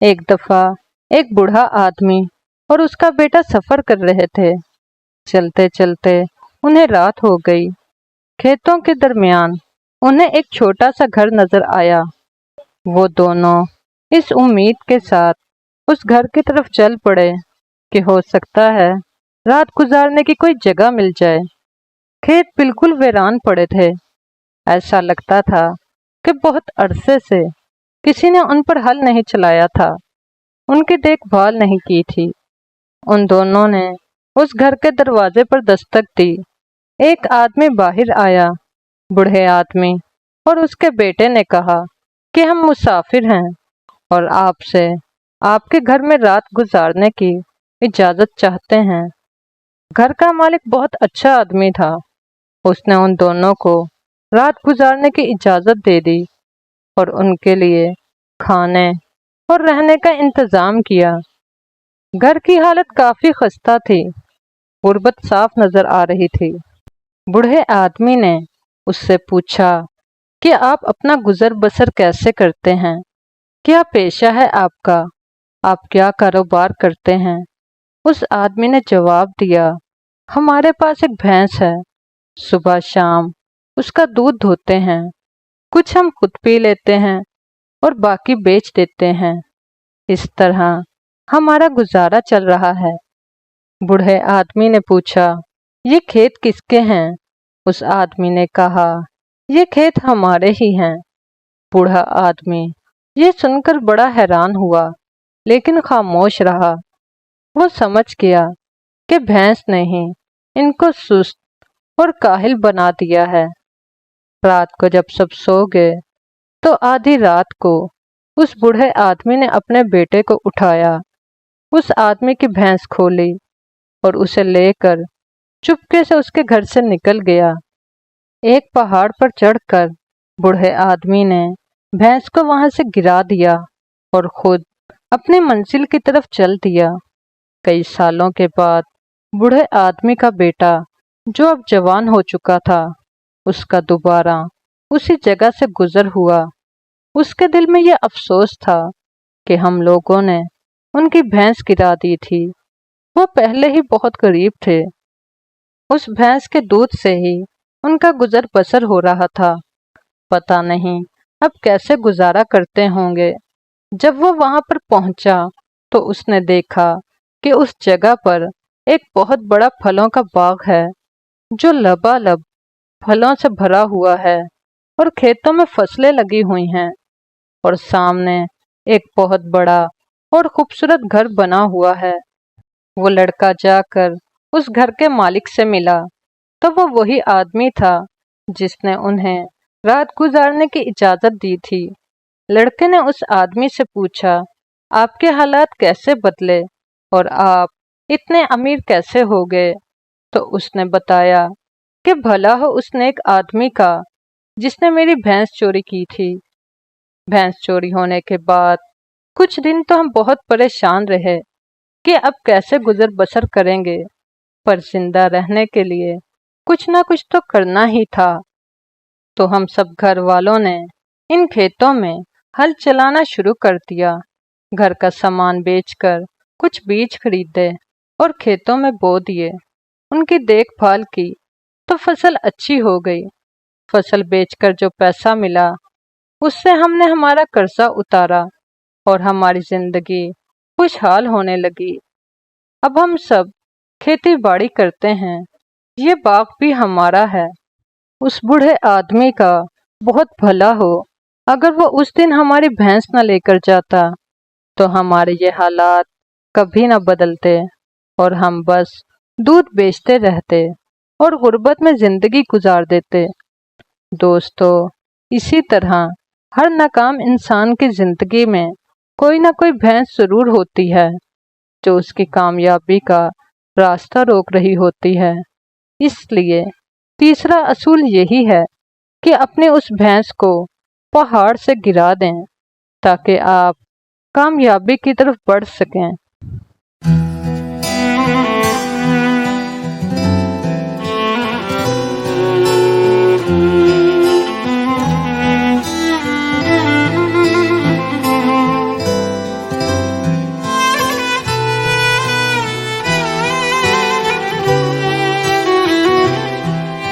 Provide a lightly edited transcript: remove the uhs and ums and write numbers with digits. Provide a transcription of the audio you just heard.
ایک دفعہ ایک بوڑھا آدمی اور اس کا بیٹا سفر کر رہے تھے۔ چلتے چلتے انہیں رات ہو گئی۔ کھیتوں کے درمیان انہیں ایک چھوٹا سا گھر نظر آیا۔ وہ دونوں اس امید کے ساتھ اس گھر کی طرف چل پڑے کہ ہو سکتا ہے رات گزارنے کی کوئی جگہ مل جائے۔ کھیت بالکل ویران پڑے تھے۔ ایسا لگتا تھا کہ بہت عرصے سے کسی نے ان پر ہل نہیں چلایا تھا، ان کی دیکھ بھال نہیں کی تھی۔ ان دونوں نے اس گھر کے دروازے پر دستک دی۔ ایک آدمی باہر آیا۔ بوڑھے آدمی اور اس کے بیٹے نے کہا کہ ہم مسافر ہیں اور آپ سے آپ کے گھر میں رات گزارنے کی اجازت چاہتے ہیں۔ گھر کا مالک بہت اچھا آدمی تھا۔ اس نے ان دونوں کو رات گزارنے کی اجازت دے دی اور ان کے لیے کھانے اور رہنے کا انتظام کیا۔ گھر کی حالت کافی خستہ تھی۔ غربت صاف نظر آ رہی تھی۔ بوڑھے آدمی نے اس سے پوچھا کہ آپ اپنا گزر بسر کیسے کرتے ہیں؟ کیا پیشہ ہے آپ کا؟ آپ کیا کاروبار کرتے ہیں؟ اس آدمی نے جواب دیا، ہمارے پاس ایک بھینس ہے۔ صبح شام اس کا دودھ دھوتے ہیں۔ کچھ ہم خود پی لیتے ہیں اور باقی بیچ دیتے ہیں۔ اس طرح ہمارا گزارا چل رہا ہے۔ بوڑھے آدمی نے پوچھا، یہ کھیت کس کے ہیں؟ اس آدمی نے کہا، یہ کھیت ہمارے ہی ہیں۔ بوڑھا آدمی یہ سن کر بڑا حیران ہوا لیکن خاموش رہا۔ وہ سمجھ گیا کہ بھینس نے ہی ان کو سست اور کاہل بنا دیا ہے۔ رات کو جب سب سو گئے تو آدھی رات کو اس بوڑھے آدمی نے اپنے بیٹے کو اٹھایا، اس آدمی کی بھینس کھولی اور اسے لے کر چپکے سے اس کے گھر سے نکل گیا۔ ایک پہاڑ پر چڑھ کر بوڑھے آدمی نے بھینس کو وہاں سے گرا دیا اور خود اپنی منزل کی طرف چل دیا۔ کئی سالوں کے بعد بوڑھے آدمی کا بیٹا جو اب جوان ہو چکا تھا، اس کا دوبارہ اسی جگہ سے گزر ہوا۔ اس کے دل میں یہ افسوس تھا کہ ہم لوگوں نے ان کی بھینس گرا دی تھی۔ وہ پہلے ہی بہت غریب تھے۔ اس بھینس کے دودھ سے ہی ان کا گزر بسر ہو رہا تھا۔ پتہ نہیں اب کیسے گزارا کرتے ہوں گے۔ جب وہ وہاں پر پہنچا تو اس نے دیکھا کہ اس جگہ پر ایک بہت بڑا پھلوں کا باغ ہے جو لبالب پھلوں سے بھرا ہوا ہے اور کھیتوں میں فصلیں لگی ہوئی ہیں، اور سامنے ایک بہت بڑا اور خوبصورت گھر بنا ہوا ہے۔ وہ لڑکا جا کر اس گھر کے مالک سے ملا تو وہ وہی آدمی تھا جس نے انہیں رات گزارنے کی اجازت دی تھی۔ لڑکے نے اس آدمی سے پوچھا، آپ کے حالات کیسے بدلے اور آپ اتنے امیر کیسے ہو گئے؟ تو اس نے بتایا کہ بھلا ہو اس نیک آدمی کا جس نے میری بھینس چوری کی تھی۔ بھینس چوری ہونے کے بعد کچھ دن تو ہم بہت پریشان رہے کہ اب کیسے گزر بسر کریں گے، پر زندہ رہنے کے لیے کچھ نہ کچھ تو کرنا ہی تھا۔ تو ہم سب گھر والوں نے ان کھیتوں میں ہل چلانا شروع کر دیا۔ گھر کا سامان بیچ کر کچھ بیج خریدے اور کھیتوں میں بو دیے۔ ان کی دیکھ بھال کی تو فصل اچھی ہو گئی۔ فصل بیچ کر جو پیسہ ملا اس سے ہم نے ہمارا قرضہ اتارا اور ہماری زندگی خوشحال ہونے لگی۔ اب ہم سب کھیتی باڑی کرتے ہیں۔ یہ باغ بھی ہمارا ہے۔ اس بوڑھے آدمی کا بہت بھلا ہو، اگر وہ اس دن ہماری بھینس نہ لے کر جاتا تو ہمارے یہ حالات کبھی نہ بدلتے اور ہم بس دودھ بیچتے رہتے اور غربت میں زندگی گزار دیتے۔ دوستو، اسی طرح ہر ناکام انسان کی زندگی میں کوئی نہ کوئی بھینس ضرور ہوتی ہے جو اس کی کامیابی کا راستہ روک رہی ہوتی ہے۔ اس لیے تیسرا اصول یہی ہے کہ اپنی اس بھینس کو پہاڑ سے گرا دیں تاکہ آپ کامیابی کی طرف بڑھ سکیں۔